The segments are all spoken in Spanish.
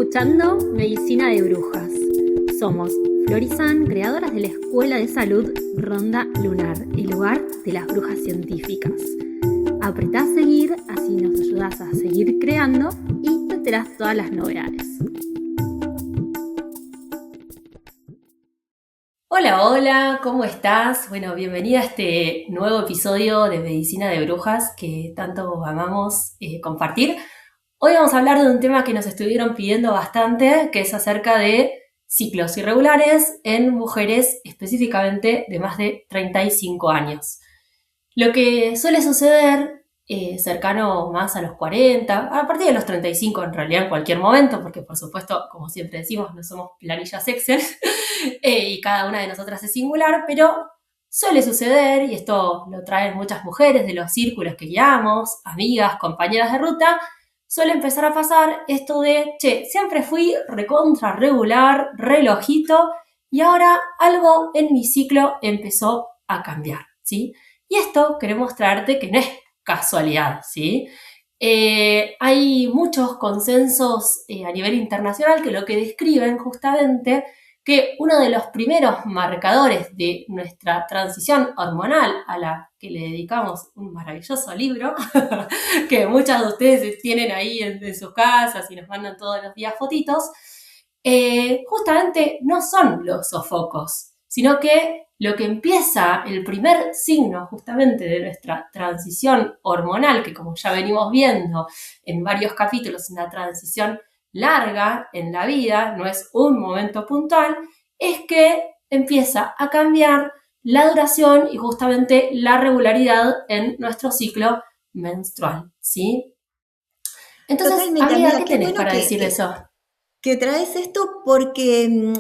escuchando Medicina de Brujas. Somos Flor y San, creadoras de la Escuela de Salud Ronda Lunar, el lugar de las brujas científicas. Apretá a seguir, así nos ayudás a seguir creando y te enterás todas las novedades. Hola, hola, ¿cómo estás? Bueno, bienvenida a este nuevo episodio de Medicina de Brujas que tanto amamos compartir. Hoy vamos a hablar de un tema que nos estuvieron pidiendo bastante, que es acerca de ciclos irregulares en mujeres específicamente de más de 35 años. Lo que suele suceder cercano más a los 40, a partir de los 35 en realidad en cualquier momento, porque por supuesto, como siempre decimos, no somos planillas Excel y cada una de nosotras es singular, pero suele suceder, y esto lo traen muchas mujeres de los círculos que guiamos, amigas, compañeras de ruta, suele empezar a pasar esto de, siempre fui recontra regular, relojito, y ahora algo en mi ciclo empezó a cambiar, ¿sí? Y esto queremos traerte que no es casualidad, ¿sí? Hay muchos consensos a nivel internacional que lo que describen justamente que uno de los primeros marcadores de nuestra transición hormonal, a la que le dedicamos un maravilloso libro, que muchas de ustedes tienen ahí en sus casas y nos mandan todos los días fotitos, justamente no son los sofocos, sino que lo que empieza, el primer signo justamente de nuestra transición hormonal, que como ya venimos viendo en varios capítulos, una transición larga en la vida, no es un momento puntual, es que empieza a cambiar la duración y justamente la regularidad en nuestro ciclo menstrual, ¿sí? Entonces, totalmente, amiga, ¿qué tenés para decir de eso? Que traes esto porque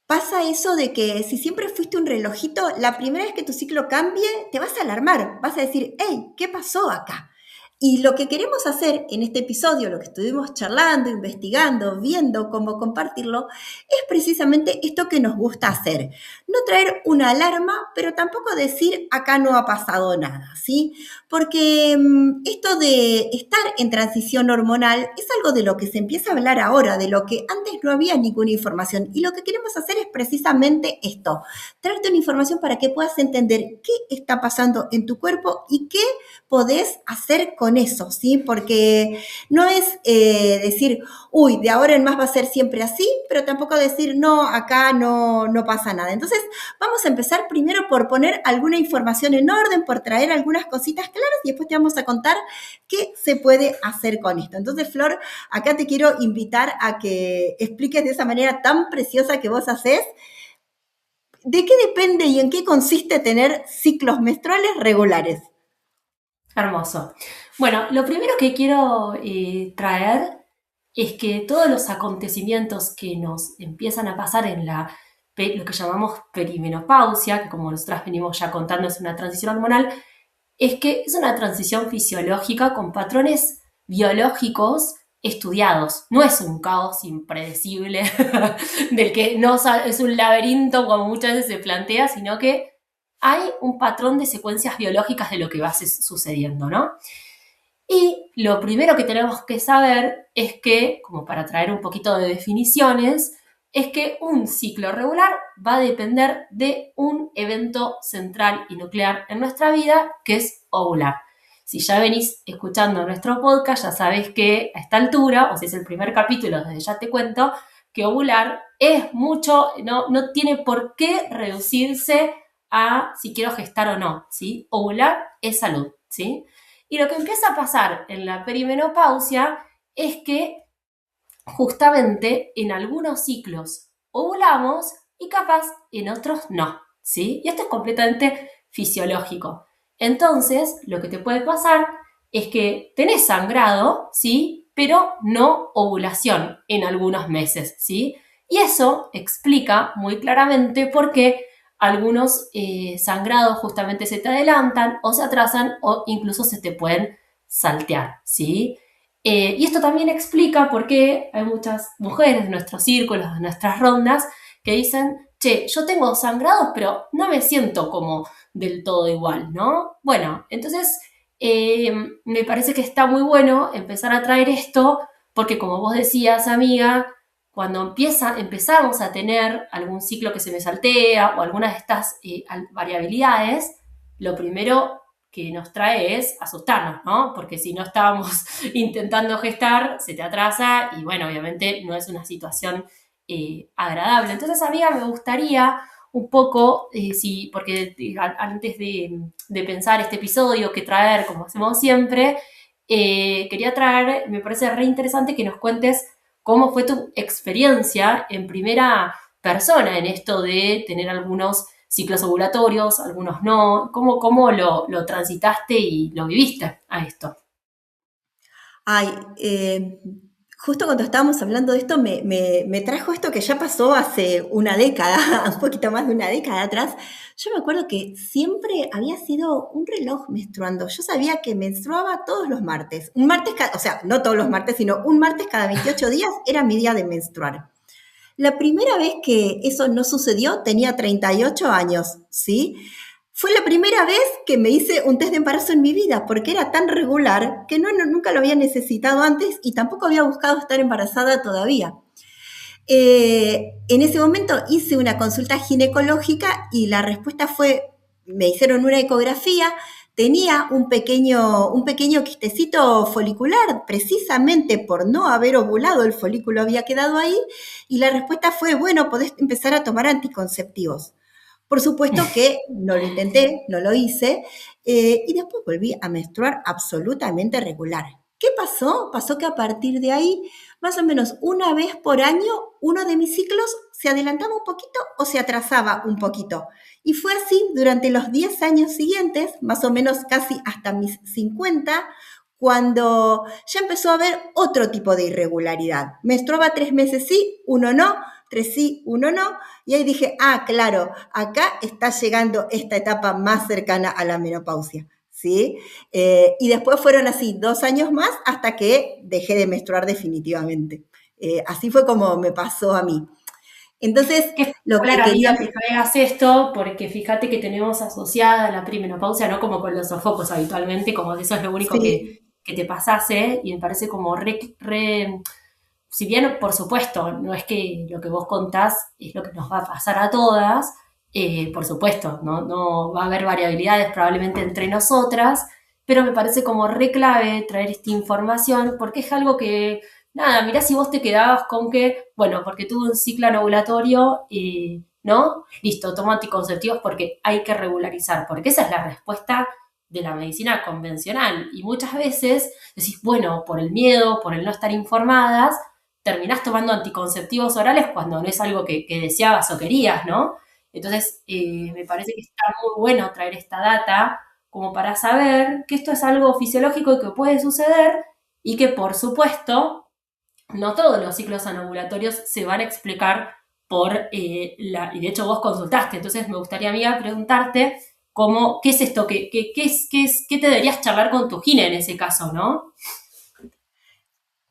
pasa eso de que si siempre fuiste un relojito, la primera vez que tu ciclo cambie, te vas a alarmar, vas a decir, hey, ¿qué pasó acá? Y lo que queremos hacer en este episodio, lo que estuvimos charlando, investigando, viendo cómo compartirlo, es precisamente esto que nos gusta hacer. No traer una alarma, pero tampoco decir acá no ha pasado nada, ¿sí? Porque esto de estar en transición hormonal es algo de lo que se empieza a hablar ahora, de lo que antes no había ninguna información. Y lo que queremos hacer es precisamente esto, traerte una información para que puedas entender qué está pasando en tu cuerpo y qué podés hacer con eso, ¿sí? Porque no es decir, uy, de ahora en más va a ser siempre así, pero tampoco decir, no, acá no pasa nada. Entonces, vamos a empezar primero por poner alguna información en orden, por traer algunas cositas claras y después te vamos a contar qué se puede hacer con esto. Entonces, Flor, acá te quiero invitar a que expliques de esa manera tan preciosa que vos hacés, ¿de qué depende y en qué consiste tener ciclos menstruales regulares? Hermoso. Bueno, lo primero que quiero traer es que todos los acontecimientos que nos empiezan a pasar en lo que llamamos perimenopausia, que como nosotras venimos ya contando es una transición hormonal, es que es una transición fisiológica con patrones biológicos estudiados. No es un caos impredecible del que no es un laberinto como muchas veces se plantea, sino que hay un patrón de secuencias biológicas de lo que va sucediendo, ¿no? Y lo primero que tenemos que saber es que, como para traer un poquito de definiciones, es que un ciclo regular va a depender de un evento central y nuclear en nuestra vida, que es ovular. Si ya venís escuchando nuestro podcast, ya sabés que a esta altura, o si es el primer capítulo, desde ya te cuento, que ovular es mucho, no tiene por qué reducirse a si quiero gestar o no, ¿sí? Ovular es salud, ¿sí? Y lo que empieza a pasar en la perimenopausia es que justamente en algunos ciclos ovulamos y capaz en otros no, ¿sí? Y esto es completamente fisiológico. Entonces, lo que te puede pasar es que tenés sangrado, ¿sí? Pero no ovulación en algunos meses, ¿sí? Y eso explica muy claramente por qué algunos sangrados justamente se te adelantan o se atrasan o incluso se te pueden saltear, ¿sí? Y esto también explica por qué hay muchas mujeres de nuestros círculos, de nuestras rondas, que dicen, yo tengo sangrados, pero no me siento como del todo igual, ¿no? Bueno, entonces me parece que está muy bueno empezar a traer esto, porque como vos decías, amiga, cuando empezamos a tener algún ciclo que se me saltea o alguna de estas variabilidades, lo primero que nos trae es asustarnos, ¿no? Porque si no estábamos intentando gestar, se te atrasa y bueno, obviamente no es una situación agradable. Entonces, amiga, me gustaría un poco, porque antes de pensar este episodio, que traer, como hacemos siempre, quería traer, me parece re interesante que nos cuentes cómo fue tu experiencia en primera persona en esto de tener algunos ciclos ovulatorios, algunos no, cómo lo transitaste y lo viviste a esto. Ay, justo cuando estábamos hablando de esto, me trajo esto que ya pasó hace una década, un poquito más de una década atrás. Yo me acuerdo que siempre había sido un reloj menstruando. Yo sabía que menstruaba todos los martes. Un martes, o sea, no todos los martes, sino un martes cada 28 días era mi día de menstruar. La primera vez que eso no sucedió tenía 38 años, ¿sí? Fue la primera vez que me hice un test de embarazo en mi vida, porque era tan regular que nunca lo había necesitado antes y tampoco había buscado estar embarazada todavía. En ese momento hice una consulta ginecológica y la respuesta fue, me hicieron una ecografía, tenía un pequeño quistecito folicular, precisamente por no haber ovulado, el folículo había quedado ahí, y la respuesta fue, bueno, podés empezar a tomar anticonceptivos. Por supuesto que no lo intenté, no lo hice, y después volví a menstruar absolutamente regular. ¿Qué pasó? Pasó que a partir de ahí, más o menos una vez por año, uno de mis ciclos se adelantaba un poquito o se atrasaba un poquito. Y fue así durante los 10 años siguientes, más o menos casi hasta mis 50, cuando ya empezó a haber otro tipo de irregularidad. Menstruaba 3 meses sí, uno no, 3 sí, uno no, y ahí dije, claro, acá está llegando esta etapa más cercana a la menopausia, ¿sí? Y después fueron así 2 años más hasta que dejé de menstruar definitivamente. Así fue como me pasó a mí. Entonces, lo que quería... que traigas esto, porque fíjate que tenemos asociada la perimenopausia, no como con los sofocos habitualmente, como eso es lo único Sí. que te pasase, y me parece como si bien, por supuesto, no es que lo que vos contás es lo que nos va a pasar a todas, por supuesto, no va a haber variabilidades probablemente entre nosotras, pero me parece como re clave traer esta información, porque es algo que, nada, mirá si vos te quedabas con que, bueno, porque tuve un ciclo anovulatorio, ¿no? Listo, tomo anticonceptivos porque hay que regularizar, porque esa es la respuesta de la medicina convencional. Y muchas veces decís, bueno, por el miedo, por el no estar informadas, terminás tomando anticonceptivos orales cuando no es algo que deseabas o querías, ¿no? Entonces, me parece que está muy bueno traer esta data como para saber que esto es algo fisiológico y que puede suceder y que, por supuesto, no todos los ciclos anovulatorios se van a explicar y de hecho vos consultaste, entonces me gustaría, amiga, preguntarte qué es esto, qué te deberías charlar con tu gine en ese caso, ¿no?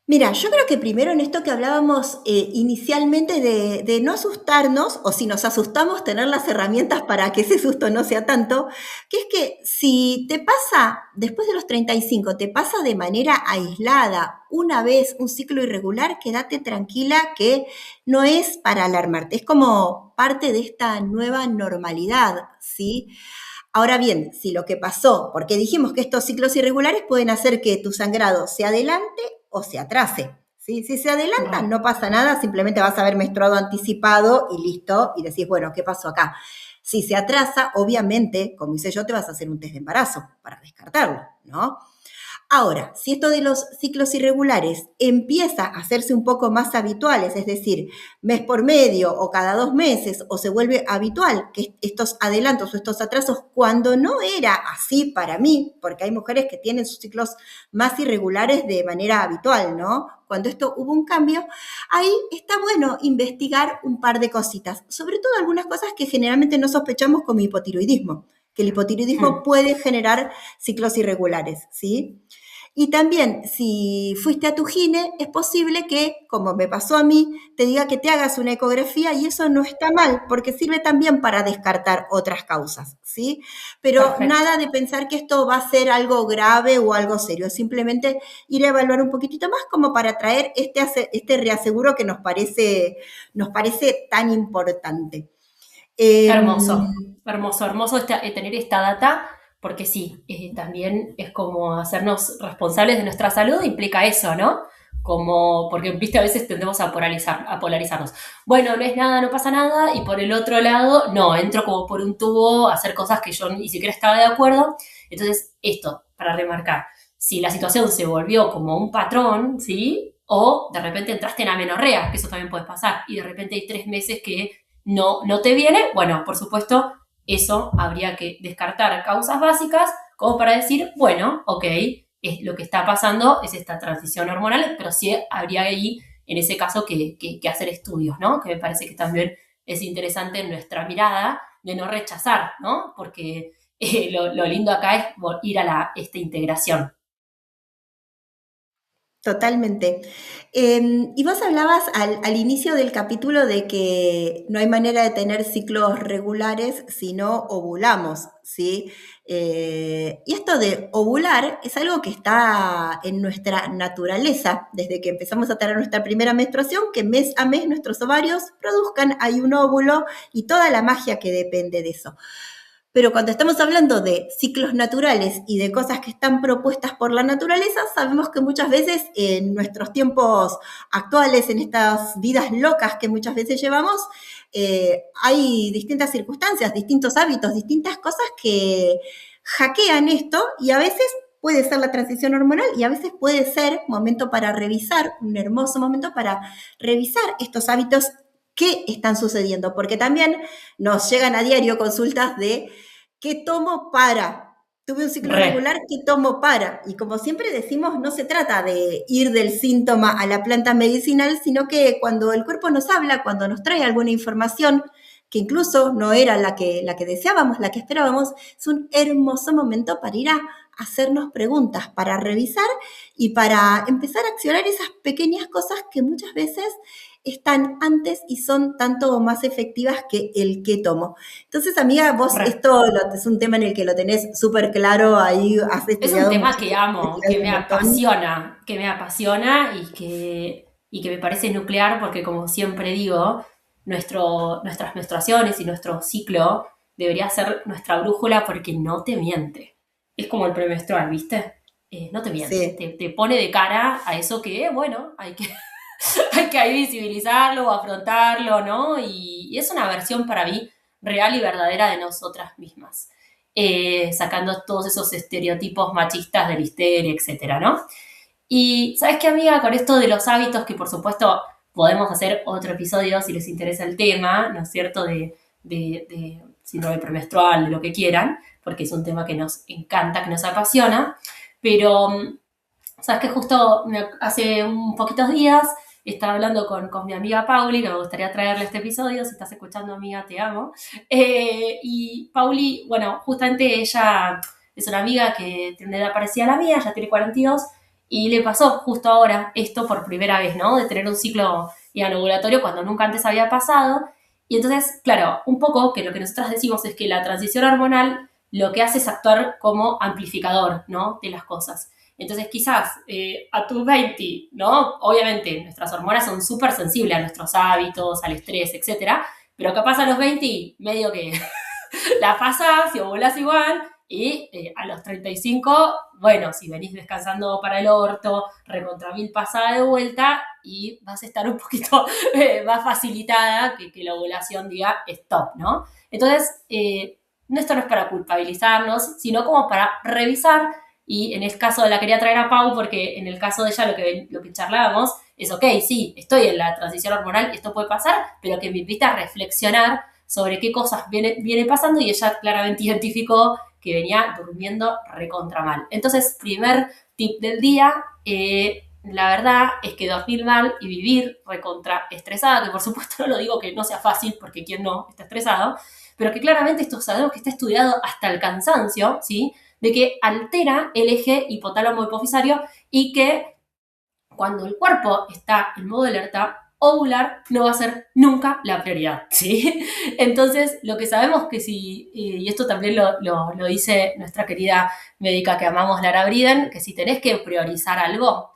Mira, yo creo que primero en esto que hablábamos inicialmente de no asustarnos, o si nos asustamos, tener las herramientas para que ese susto no sea tanto, que es que si te pasa, después de los 35, te pasa de manera aislada una vez un ciclo irregular, quédate tranquila que no es para alarmarte, es como parte de esta nueva normalidad, ¿sí? Ahora bien, si lo que pasó, porque dijimos que estos ciclos irregulares pueden hacer que tu sangrado se adelante o se atrase. ¿Sí? Si se adelanta, no pasa nada, simplemente vas a haber menstruado anticipado y listo, y decís, bueno, ¿qué pasó acá? Si se atrasa, obviamente, como hice yo, te vas a hacer un test de embarazo para descartarlo, ¿no? Ahora, si esto de los ciclos irregulares empieza a hacerse un poco más habituales, es decir, mes por medio o cada 2 meses, o se vuelve habitual que estos adelantos o estos atrasos, cuando no era así para mí, porque hay mujeres que tienen sus ciclos más irregulares de manera habitual, ¿no? Cuando esto hubo un cambio, ahí está bueno investigar un par de cositas, sobre todo algunas cosas que generalmente no sospechamos como hipotiroidismo, que el hipotiroidismo puede generar ciclos irregulares, ¿sí? Y también, si fuiste a tu gine, es posible que, como me pasó a mí, te diga que te hagas una ecografía y eso no está mal, porque sirve también para descartar otras causas, ¿sí? Pero Perfecto. nada de pensar que esto va a ser algo grave o algo serio, simplemente ir a evaluar un poquitito más como para traer este reaseguro que nos parece tan importante. Hermoso, Em, hermoso, hermoso tener esta data, porque sí, también es como hacernos responsables de nuestra salud, implica eso, ¿no? Como, porque, viste, a veces tendemos a polarizarnos. Bueno, no es nada, no pasa nada, y por el otro lado, no, entro como por un tubo a hacer cosas que yo ni siquiera estaba de acuerdo. Entonces, esto, para remarcar, si la situación se volvió como un patrón, ¿sí? O de repente entraste en amenorrea, que eso también puede pasar, y de repente hay 3 meses que no te viene, bueno, por supuesto, eso habría que descartar causas básicas como para decir, bueno, ok, es lo que está pasando es esta transición hormonal, pero sí habría ahí, en ese caso, que hacer estudios, ¿no? Que me parece que también es interesante en nuestra mirada de no rechazar, ¿no? Porque lo lindo acá es ir a esta integración. Totalmente. Y vos hablabas al inicio del capítulo de que no hay manera de tener ciclos regulares si no ovulamos, ¿sí? Y esto de ovular es algo que está en nuestra naturaleza, desde que empezamos a tener nuestra primera menstruación, que mes a mes nuestros ovarios produzcan, hay un óvulo y toda la magia que depende de eso. Pero cuando estamos hablando de ciclos naturales y de cosas que están propuestas por la naturaleza, sabemos que muchas veces en nuestros tiempos actuales, en estas vidas locas que muchas veces llevamos, hay distintas circunstancias, distintos hábitos, distintas cosas que hackean esto y a veces puede ser la transición hormonal y a veces puede ser momento para revisar, un hermoso momento para revisar estos hábitos que están sucediendo, porque también nos llegan a diario consultas de ¿qué tomo para? Tuve un ciclo Re. irregular, ¿qué tomo para? Y como siempre decimos, no se trata de ir del síntoma a la planta medicinal, sino que cuando el cuerpo nos habla, cuando nos trae alguna información que incluso no era la que deseábamos, la que esperábamos, es un hermoso momento para ir a hacernos preguntas, para revisar y para empezar a accionar esas pequeñas cosas que muchas veces están antes y son tanto más efectivas que el que tomo. Entonces, amiga, vos Re. esto es un tema en el que lo tenés súper claro, ahí has Es un estudiado tema que muchísimo, has amo, estudiado un montón. que me apasiona y que me parece nuclear porque, como siempre digo, nuestras menstruaciones y nuestro ciclo debería ser nuestra brújula porque no te miente. Es como el premenstrual, ¿viste? No te miente, Sí, te pone de cara a eso que, bueno, hay que ahí visibilizarlo o afrontarlo, ¿no? Y es una versión para mí real y verdadera de nosotras mismas, sacando todos esos estereotipos machistas de la histeria, etcétera, ¿no? Y, ¿sabes qué, amiga? Con esto de los hábitos, que por supuesto podemos hacer otro episodio si les interesa el tema, ¿no es cierto? De síndrome premenstrual, de lo que quieran, porque es un tema que nos encanta, que nos apasiona, pero sabes que justo hace un poquitos días estaba hablando con mi amiga Pauli, que me gustaría traerle este episodio. Si estás escuchando, amiga, te amo. Y Pauli, bueno, justamente ella es una amiga que tiene una edad parecida a la mía, ya tiene 42, y le pasó justo ahora esto por primera vez, ¿no? De tener un ciclo ovulatorio cuando nunca antes había pasado. Y entonces, claro, un poco que lo que nosotras decimos es que la transición hormonal lo que hace es actuar como amplificador, ¿no? De las cosas. Entonces, quizás a tus 20, ¿no? Obviamente, nuestras hormonas son súper sensibles a nuestros hábitos, al estrés, etcétera, pero capaz a los 20, medio que la pasás y ovulás igual, y a los 35, bueno, si venís descansando para el orto, recontra mil pasada de vuelta, y vas a estar un poquito más facilitada que la ovulación diga stop, ¿no? Entonces, esto no es para culpabilizarnos, sino como para revisar. Y en el caso la quería traer a Pau porque en el caso de ella lo que charlábamos es, ok, sí, estoy en la transición hormonal, esto puede pasar, pero que me invita a reflexionar sobre qué cosas viene pasando, y ella claramente identificó que venía durmiendo recontra mal. Entonces, primer tip del día, la verdad es que dormir mal y vivir recontra estresada, que por supuesto no lo digo que no sea fácil, porque quien no está estresado, pero que claramente esto es algo que está estudiado hasta el cansancio, ¿sí? de que altera el eje hipotálamo-hipofisario y que cuando el cuerpo está en modo alerta, ovular no va a ser nunca la prioridad, ¿sí? Entonces, lo que sabemos que si, y esto también lo dice nuestra querida médica que amamos, Lara Briden, que si tenés que priorizar algo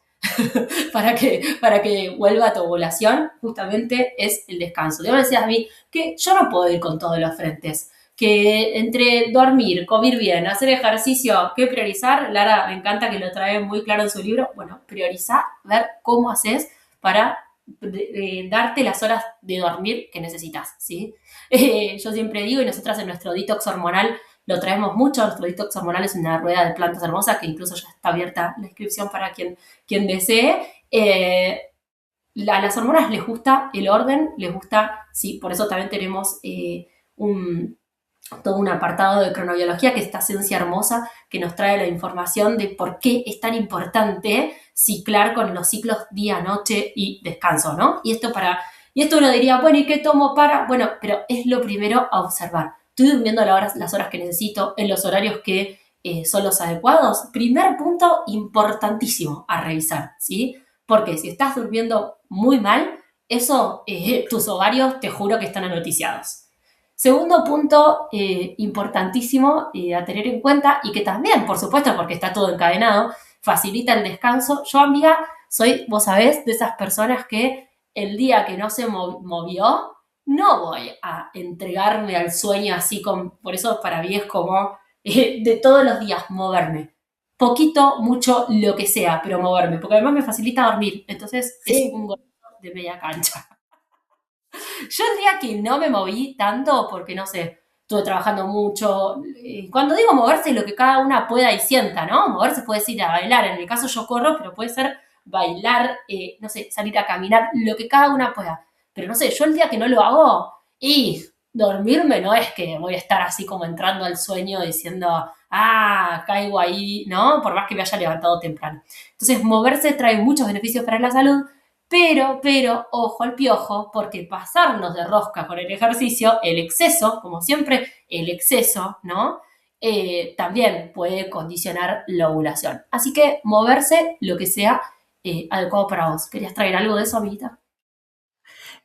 para que vuelva tu ovulación, justamente es el descanso. Yo me decías a mí que yo no puedo ir con todos los frentes, que entre dormir, comer bien, hacer ejercicio, ¿qué priorizar? Lara, me encanta que lo trae muy claro en su libro. Bueno, priorizar, ver cómo haces para darte las horas de dormir que necesitas, ¿sí? Yo siempre digo, y nosotras en nuestro detox hormonal lo traemos mucho, nuestro detox hormonal es una rueda de plantas hermosas que incluso ya está abierta la inscripción para quien desee. A las hormonas les gusta el orden, les gusta, sí, por eso también tenemos todo un apartado de cronobiología, que es esta ciencia hermosa que nos trae la información de por qué es tan importante ciclar con los ciclos día, noche y descanso, ¿no? Y esto uno diría, bueno, ¿y qué tomo para? Bueno, pero es lo primero a observar. ¿Estoy durmiendo las horas que necesito en los horarios que son los adecuados? Primer punto importantísimo a revisar, ¿sí? Porque si estás durmiendo muy mal, eso, tus ovarios, te juro que están anoticiados. Segundo punto importantísimo a tener en cuenta y que también, por supuesto, porque está todo encadenado, facilita el descanso. Yo, amiga, soy, vos sabés, de esas personas que el día que no se movió, no voy a entregarme al sueño así, por eso para mí es como de todos los días moverme. Poquito, mucho, lo que sea, pero moverme, porque además me facilita dormir. Entonces Sí. es un gol de media cancha. Yo el día que no me moví tanto, porque no sé, estuve trabajando mucho. Cuando digo moverse, lo que cada una pueda y sienta, ¿no? Moverse puede ser ir a bailar. En mi caso yo corro, pero puede ser bailar, no sé, salir a caminar, lo que cada una pueda. Pero no sé, yo el día que no lo hago, y dormirme no es que voy a estar así como entrando al sueño diciendo, caigo ahí, ¿no? Por más que me haya levantado temprano. Entonces, moverse trae muchos beneficios para la salud, pero, ojo al piojo, porque pasarnos de rosca con el ejercicio, el exceso, como siempre, el exceso, ¿no? También puede condicionar la ovulación. Así que moverse lo que sea adecuado para vos. ¿Querías traer algo de eso, amiguita?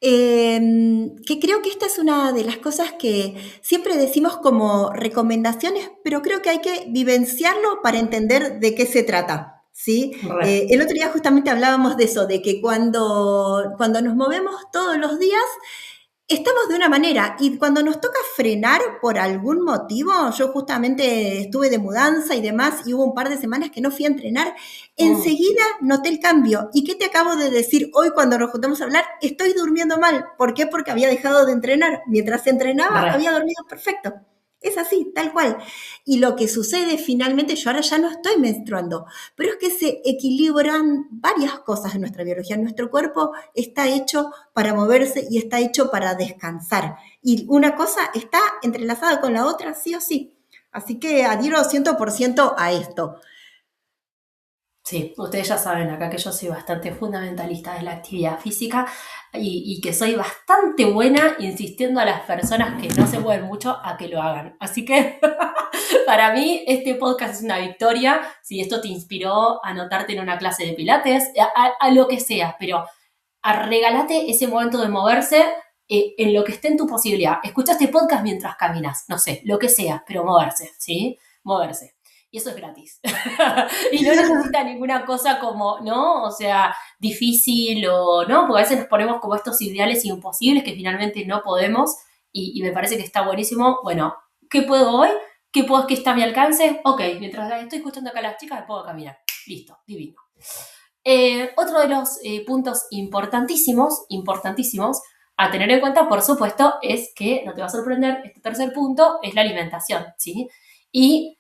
Que creo que esta es una de las cosas que siempre decimos como recomendaciones, pero creo que hay que vivenciarlo para entender de qué se trata. ¿Sí? El otro día justamente hablábamos de eso, de que cuando nos movemos todos los días, estamos de una manera y cuando nos toca frenar por algún motivo, yo justamente estuve de mudanza y demás y hubo un par de semanas que no fui a entrenar, enseguida noté el cambio. ¿Y qué te acabo de decir hoy cuando nos juntamos a hablar? Estoy durmiendo mal. ¿Por qué? Porque había dejado de entrenar. Mientras entrenaba, había dormido perfecto. Es así, tal cual. Y lo que sucede finalmente, yo ahora ya no estoy menstruando, pero es que se equilibran varias cosas en nuestra biología. Nuestro cuerpo está hecho para moverse y está hecho para descansar. Y una cosa está entrelazada con la otra, sí o sí. Así que adhiero 100% a esto. Sí, ustedes ya saben acá que yo soy bastante fundamentalista de la actividad física y que soy bastante buena insistiendo a las personas que no se mueven mucho a que lo hagan. Así que para mí este podcast es una victoria. Si esto te inspiró a anotarte en una clase de pilates, a lo que sea, pero regálate ese momento de moverse en lo que esté en tu posibilidad. Escucha este podcast mientras caminas, no sé, lo que sea, pero moverse, ¿sí? Moverse. Y eso es gratis. Y no necesita ninguna cosa como, ¿no? O sea, difícil o, ¿no? Porque a veces nos ponemos como estos ideales imposibles que finalmente no podemos y me parece que está buenísimo. Bueno, ¿qué puedo hoy? ¿Qué está a mi alcance? Ok, mientras estoy escuchando acá a las chicas, me puedo caminar. Listo, divino. Otro de los puntos importantísimos a tener en cuenta, por supuesto, es que, no te va a sorprender, este tercer punto es la alimentación, ¿sí? Y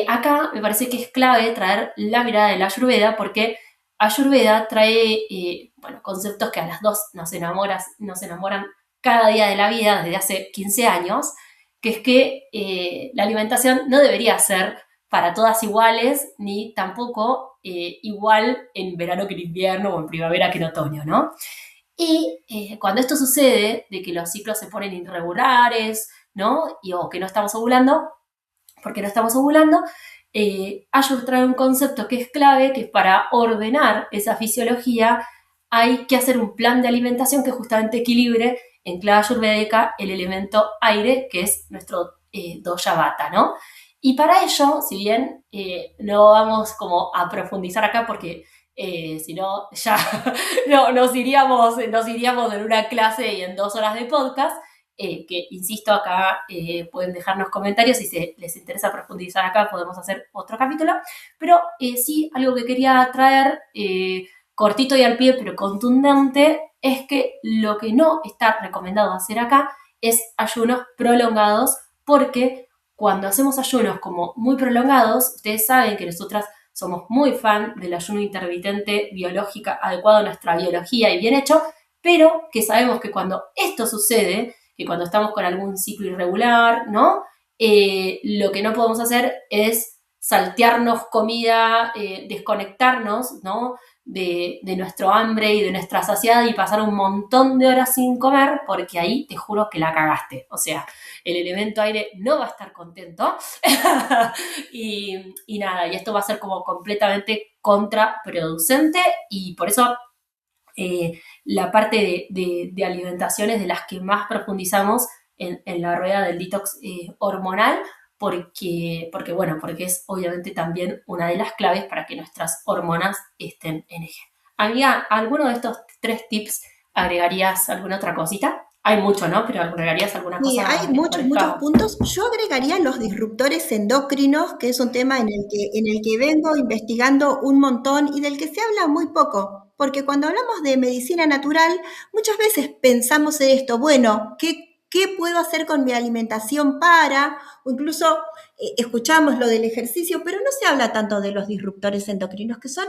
acá me parece que es clave traer la mirada de la Ayurveda, porque Ayurveda trae conceptos que a las dos nos enamoran cada día de la vida desde hace 15 años, que es que la alimentación no debería ser para todas iguales, ni tampoco igual en verano que en invierno o en primavera que en otoño, ¿no? Y cuando esto sucede, de que los ciclos se ponen irregulares, ¿no? O que no estamos ovulando, porque no estamos ovulando, Ayur trae un concepto que es clave, que para ordenar esa fisiología hay que hacer un plan de alimentación que justamente equilibre en clave ayurvédica el elemento aire, que es nuestro dosha vata, ¿no? Y para ello, si bien no vamos como a profundizar acá porque si no ya no, nos iríamos en una clase y en 2 horas de podcast, que insisto acá pueden dejarnos comentarios si les interesa profundizar acá podemos hacer otro capítulo, pero sí algo que quería traer cortito y al pie pero contundente es que lo que no está recomendado hacer acá es ayunos prolongados, porque cuando hacemos ayunos como muy prolongados, ustedes saben que nosotras somos muy fan del ayuno intermitente biológica adecuado a nuestra biología y bien hecho, pero que sabemos que cuando esto sucede, que cuando estamos con algún ciclo irregular, ¿no? Lo que no podemos hacer es saltearnos comida, desconectarnos, ¿no? De nuestro hambre y de nuestra saciedad y pasar un montón de horas sin comer, porque ahí te juro que la cagaste. O sea, el elemento aire no va a estar contento y nada, y esto va a ser como completamente contraproducente y por eso la parte de alimentación es de las que más profundizamos en la rueda del detox hormonal, porque es obviamente también una de las claves para que nuestras hormonas estén en eje. Amiga, ¿alguno de estos 3 tips agregarías alguna otra cosita? Hay mucho, ¿no? Pero agregarías alguna Sí, cosa hay que te muchos, muchos parezca. puntos. Yo agregaría los disruptores endocrinos, que es un tema en el que vengo investigando un montón y del que se habla muy poco, porque cuando hablamos de medicina natural, muchas veces pensamos en esto, bueno, ¿qué puedo hacer con mi alimentación para? O incluso escuchamos lo del ejercicio, pero no se habla tanto de los disruptores endocrinos, que son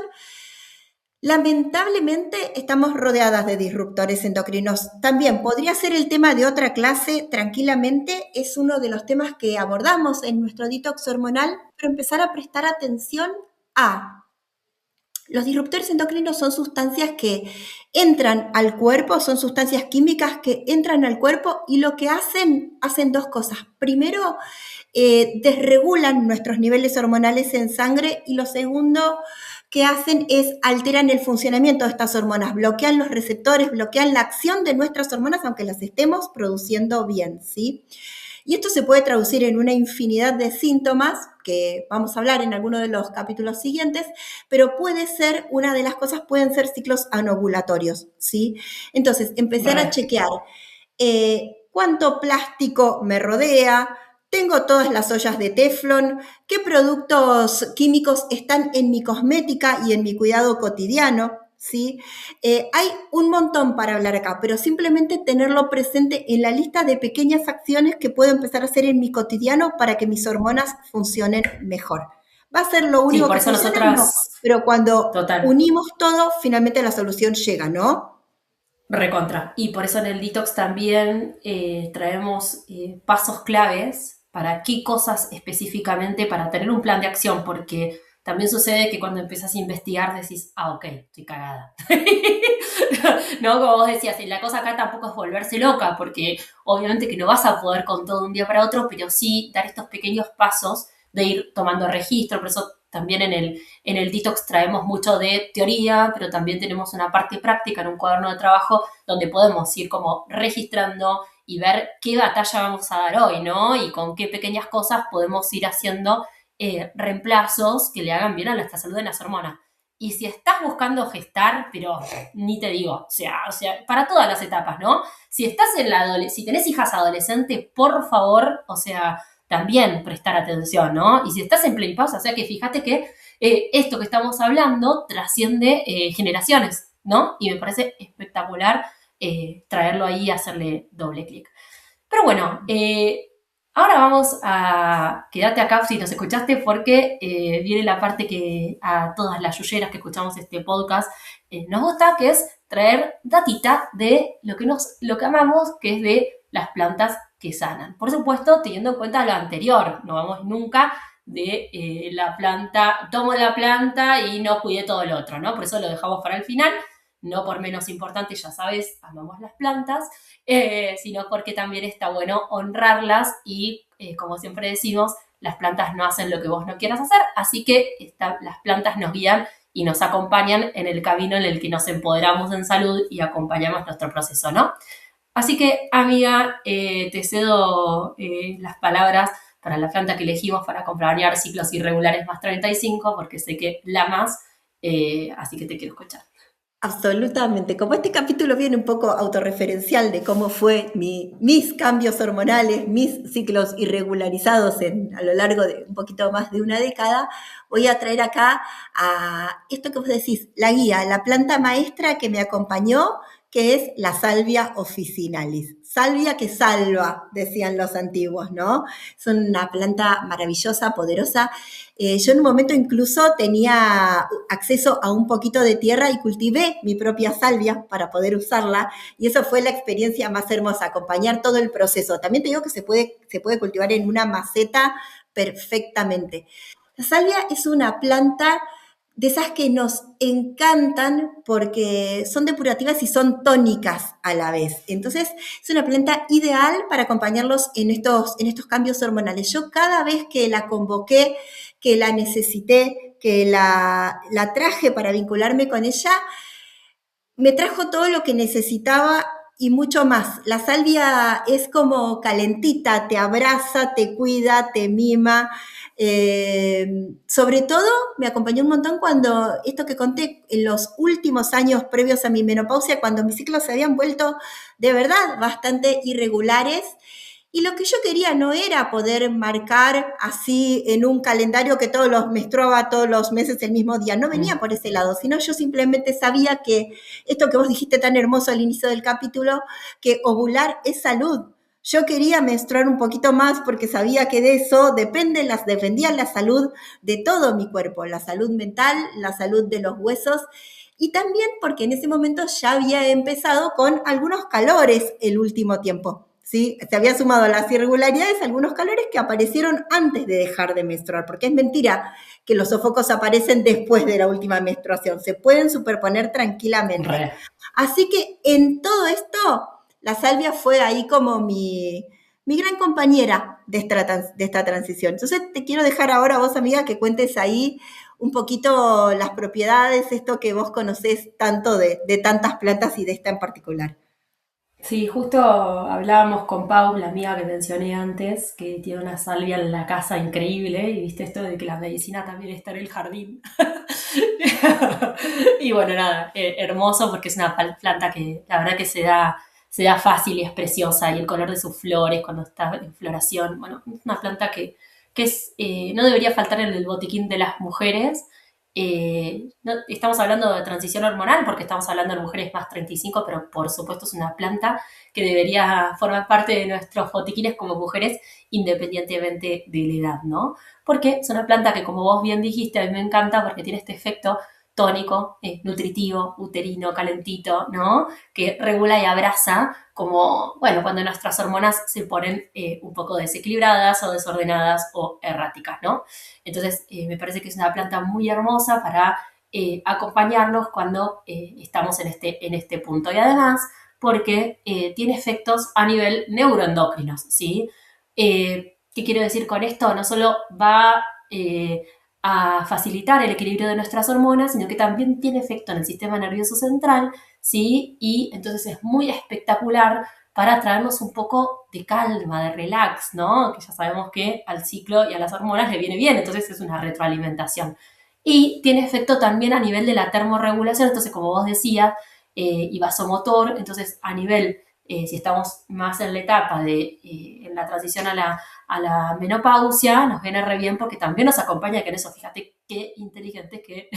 lamentablemente estamos rodeadas de disruptores endocrinos. También podría ser el tema de otra clase, tranquilamente, es uno de los temas que abordamos en nuestro detox hormonal, pero empezar a prestar atención a los disruptores endocrinos son sustancias que entran al cuerpo, son sustancias químicas que entran al cuerpo y lo que hacen 2 cosas. Primero, desregulan nuestros niveles hormonales en sangre y lo segundo que hacen es alteran el funcionamiento de estas hormonas, bloquean los receptores, bloquean la acción de nuestras hormonas aunque las estemos produciendo bien, ¿sí? Y esto se puede traducir en una infinidad de síntomas que vamos a hablar en alguno de los capítulos siguientes, pero puede ser, una de las cosas pueden ser ciclos anovulatorios, ¿sí? Entonces, empezar a chequear cuánto plástico me rodea, tengo todas las ollas de teflón, qué productos químicos están en mi cosmética y en mi cuidado cotidiano, ¿sí? Hay un montón para hablar acá, pero simplemente tenerlo presente en la lista de pequeñas acciones que puedo empezar a hacer en mi cotidiano para que mis hormonas funcionen mejor. ¿Va a ser lo Sí, único por que eso funcione? No, nosotras, pero cuando total. unimos todo, finalmente la solución llega, ¿no? Recontra. Y por eso en el detox también traemos pasos claves para qué cosas específicamente, para tener un plan de acción, porque también sucede que cuando empiezas a investigar decís, ok, estoy cagada. No, como vos decías, y la cosa acá tampoco es volverse loca, porque obviamente que no vas a poder con todo de un día para otro, pero sí dar estos pequeños pasos de ir tomando registro, por eso también en el detox traemos mucho de teoría, pero también tenemos una parte práctica en un cuaderno de trabajo donde podemos ir como registrando y ver qué batalla vamos a dar hoy, ¿no? Y con qué pequeñas cosas podemos ir haciendo reemplazos que le hagan bien a nuestra salud en las hormonas. Y si estás buscando gestar, pero ni te digo, o sea, para todas las etapas, ¿no? Si estás si tenés hijas adolescentes, por favor, o sea, también prestar atención, ¿no? Y si estás en plenipausa, o sea que fíjate que esto que estamos hablando trasciende generaciones, ¿no? Y me parece espectacular traerlo ahí y hacerle doble clic. Pero bueno, ahora vamos a... Quédate acá si nos escuchaste porque viene la parte que a todas las yuyeras que escuchamos este podcast nos gusta, que es traer datita de lo que amamos, que es de las plantas que sanan. Por supuesto, teniendo en cuenta lo anterior, no vamos nunca de la planta, tomo la planta y no cuidé todo lo otro, ¿no? Por eso lo dejamos para el final, no por menos importante, ya sabes, amamos las plantas, sino porque también está bueno honrarlas y, como siempre decimos, las plantas no hacen lo que vos no quieras hacer, así que las plantas nos guían y nos acompañan en el camino en el que nos empoderamos en salud y acompañamos nuestro proceso, ¿no? Así que, amiga, te cedo las palabras para la planta que elegimos para acompañar ciclos irregulares más 35, porque sé que la más, así que te quiero escuchar. Absolutamente. Como este capítulo viene un poco autorreferencial de cómo fue mis cambios hormonales, mis ciclos irregularizados a lo largo de un poquito más de una década, voy a traer acá a esto que vos decís, la guía, la planta maestra que me acompañó, que es la Salvia officinalis. Salvia que salva, decían los antiguos, ¿no? Es una planta maravillosa, poderosa. Yo en un momento incluso tenía acceso a un poquito de tierra y cultivé mi propia salvia para poder usarla, y eso fue la experiencia más hermosa, acompañar todo el proceso. También te digo que se puede cultivar en una maceta perfectamente. La salvia es una planta de esas que nos encantan porque son depurativas y son tónicas a la vez. Entonces, es una planta ideal para acompañarlos en estos cambios hormonales. Yo cada vez que la convoqué, que la necesité, que la traje para vincularme con ella, me trajo todo lo que necesitaba y mucho más. La salvia es como calentita, te abraza, te cuida, te mima. Sobre todo me acompañó un montón cuando, esto que conté, en los últimos años previos a mi menopausia, cuando mis ciclos se habían vuelto de verdad bastante irregulares. Y lo que yo quería no era poder marcar así en un calendario que todos los menstruaba todos los meses el mismo día. No venía por ese lado, sino yo simplemente sabía que esto que vos dijiste tan hermoso al inicio del capítulo, que ovular es salud. Yo quería menstruar un poquito más porque sabía que de eso dependía la salud de todo mi cuerpo, la salud mental, la salud de los huesos, y también porque en ese momento ya había empezado con algunos calores el último tiempo. ¿Sí? Se había sumado a las irregularidades algunos calores que aparecieron antes de dejar de menstruar, porque es mentira que los sofocos aparecen después de la última menstruación, se pueden superponer tranquilamente. Así que en todo esto, la salvia fue ahí como mi gran compañera de esta transición. Entonces te quiero dejar ahora vos, amiga, que cuentes ahí un poquito las propiedades, esto que vos conocés tanto de tantas plantas y de esta en particular. Sí, justo hablábamos con Pau, la amiga que mencioné antes, que tiene una salvia en la casa increíble, y viste esto de que la medicina también está en el jardín. Y bueno, nada, hermoso porque es una planta que la verdad que se da fácil y es preciosa, y el color de sus flores cuando está en floración, bueno, es una planta que no debería faltar en el botiquín de las mujeres. No, estamos hablando de transición hormonal porque estamos hablando de mujeres más 35, pero por supuesto es una planta que debería formar parte de nuestros botiquines como mujeres independientemente de la edad, ¿no? Porque es una planta que, como vos bien dijiste, a mí me encanta porque tiene este efecto tónico, nutritivo, uterino, calentito, ¿no? Que regula y abraza como, bueno, cuando nuestras hormonas se ponen un poco desequilibradas o desordenadas o erráticas, ¿no? Entonces, me parece que es una planta muy hermosa para acompañarnos cuando estamos en este punto. Y además, porque tiene efectos a nivel neuroendocrinos, ¿sí? ¿Qué quiero decir con esto? No solo va a facilitar el equilibrio de nuestras hormonas, sino que también tiene efecto en el sistema nervioso central, ¿sí? Y entonces es muy espectacular para traernos un poco de calma, de relax, ¿no? Que ya sabemos que al ciclo y a las hormonas le viene bien, entonces es una retroalimentación. Y tiene efecto también a nivel de la termorregulación, entonces como vos decías, y vasomotor, entonces a nivel, si estamos más en la etapa en la transición a la menopausia, nos viene re bien porque también nos acompaña que en eso, fíjate qué inteligentes que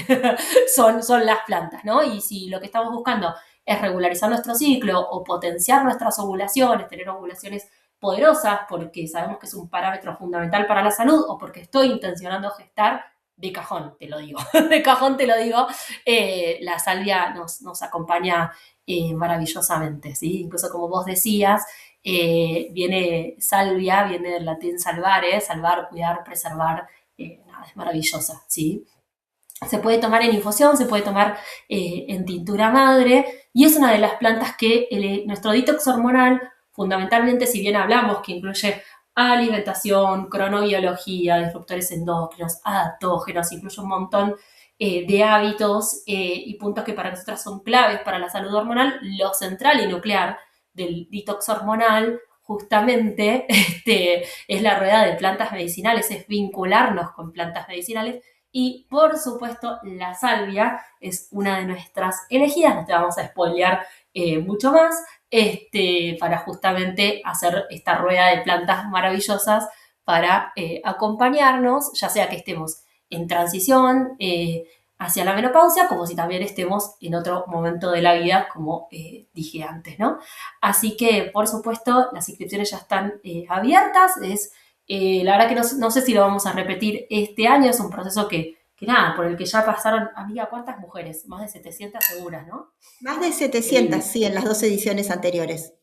son las plantas, ¿no? Y si lo que estamos buscando es regularizar nuestro ciclo o potenciar nuestras ovulaciones, tener ovulaciones poderosas porque sabemos que es un parámetro fundamental para la salud o porque estoy intencionando gestar, de cajón te lo digo, de cajón te lo digo, la salvia nos acompaña maravillosamente, ¿sí? Incluso como vos decías, viene salvia, viene del latín salvare, salvar, cuidar, preservar, nada, es maravillosa, ¿sí? Se puede tomar en infusión, se puede tomar en tintura madre, y es una de las plantas que nuestro detox hormonal, fundamentalmente, si bien hablamos que incluye alimentación, cronobiología, disruptores endócrinos, adaptógenos, incluye un montón de hábitos y puntos que para nosotras son claves para la salud hormonal. Lo central y nuclear del detox hormonal justamente es la rueda de plantas medicinales, es vincularnos con plantas medicinales y por supuesto la salvia es una de nuestras elegidas, no te vamos a spoilear mucho más, para justamente hacer esta rueda de plantas maravillosas para acompañarnos, ya sea que estemos en transición hacia la menopausia, como si también estemos en otro momento de la vida, como dije antes, ¿no? Así que, por supuesto, las inscripciones ya están abiertas. La verdad que no sé si lo vamos a repetir este año, es un proceso que nada, por el que ya pasaron, amiga, ¿cuántas mujeres? Más de 700 seguras, ¿no? Más de 700, sí, en las 2 ediciones anteriores.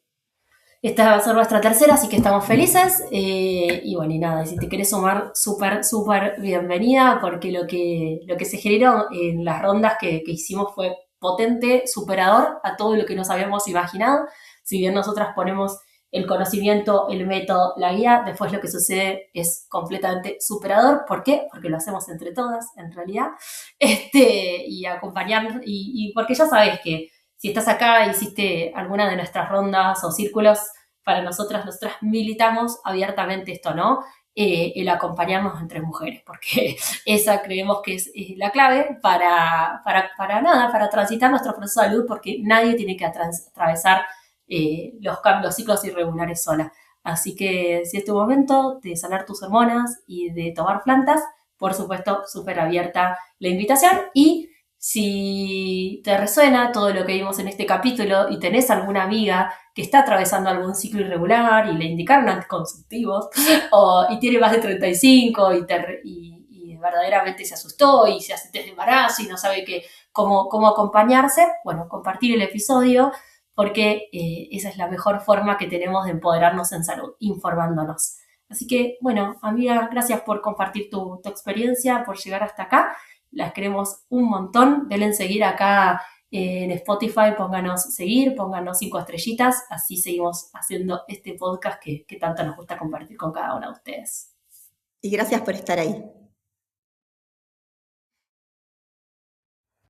Esta va a ser nuestra tercera, así que estamos felices. Y bueno, y nada, si te querés sumar, súper, súper bienvenida, porque lo que se generó en las rondas que hicimos fue potente, superador a todo lo que nos habíamos imaginado. Si bien nosotras ponemos el conocimiento, el método, la guía, después lo que sucede es completamente superador. ¿Por qué? Porque lo hacemos entre todas, en realidad. Y acompañarnos, y porque ya sabes que si estás acá e hiciste alguna de nuestras rondas o círculos, para nosotras militamos abiertamente esto, ¿no? El acompañarnos entre mujeres, porque esa creemos que es la clave para nada, para transitar nuestro proceso de salud, porque nadie tiene que atravesar los ciclos irregulares sola. Así que si es tu momento de sanar tus hormonas y de tomar plantas, por supuesto, súper abierta la invitación. Y si te resuena todo lo que vimos en este capítulo y tenés alguna amiga que está atravesando algún ciclo irregular y le indicaron anticonceptivos y tiene más de 35 y verdaderamente se asustó y se hace test de embarazo y no sabe cómo acompañarse, bueno, compartir el episodio porque esa es la mejor forma que tenemos de empoderarnos en salud, informándonos. Así que, bueno, amiga, gracias por compartir tu experiencia, por llegar hasta acá. Las queremos un montón. Denle seguir acá en Spotify, pónganos seguir, pónganos 5 estrellitas, así seguimos haciendo este podcast que tanto nos gusta compartir con cada una de ustedes. Y gracias por estar ahí.